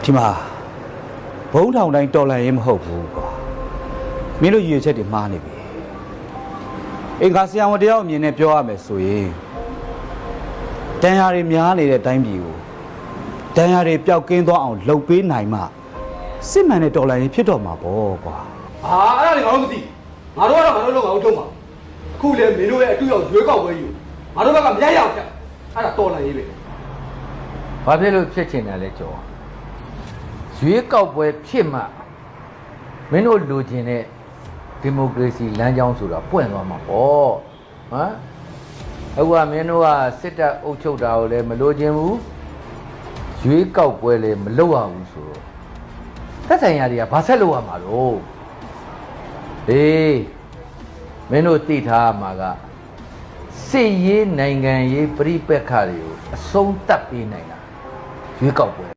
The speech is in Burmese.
ဒီမှာဘုံထောင်တိုင်းတော်လန်ရေးမဟုတ်ဘူးကွာမင်းတို့ရည်ရွယ်ချက်တွေမှားနေပြီအင်္ဂါဆရာဝန်တယောက်အမြင်နဲ့ပြောရမယ်ဆိုရင်တန်ရာတွေများနေတဲ့အတိုင်းပြည်ကိုတန်ရာတွေပျောက်ကင်းသွားအောင်လှုပ်ပေးနိုင်မှစစ်မှန်တဲ့တော်လန်ရေးဖြစ်တော့မှာပေါ့ကွာအဲ့ဒါတွေငါတို့မသိငါတို့ကတော့ငါတို့လုံးငါတို့ထုံးပါအခုလေမင်းတို့ရဲ့အတူရောက်ရွေးကောက်ပွဲကြီးငါတို့ဘက်ကမရရအောင်ဖြတ်အဲ့ဒါတော်လန်ရေးပဲဘာဖြစ်လို့ဖြစ်ချင်တယ်လဲကျော်ရွေးကောက်ပွဲဖြစ်မှမင်းတို့လိုချင်တဲ့ဒီမိုကရေစီလမ်းကြောင်းဆိုတာပွင့်သွားမှာပေါ့ဟမ်အခုကမင်းတို့ကစစ်တပ်အုပ်ချုပ်တာကိုလည်းမလိုချင်ဘူးရွေးကောက်ပွဲလည်းမလုပ်ရဘူးဆိုတော့သက်ဆိုင်ရာတွေကဘာဆက်လုပ်ရမှာတော့ဟေးမင်းတို့သိထားမှာကစစ်ရေးနိုင်ငံရေးပြိပက္ခတွေကိုအဆုံးသတ်ပေးနိုင်တာရွေးကောက်ပွဲ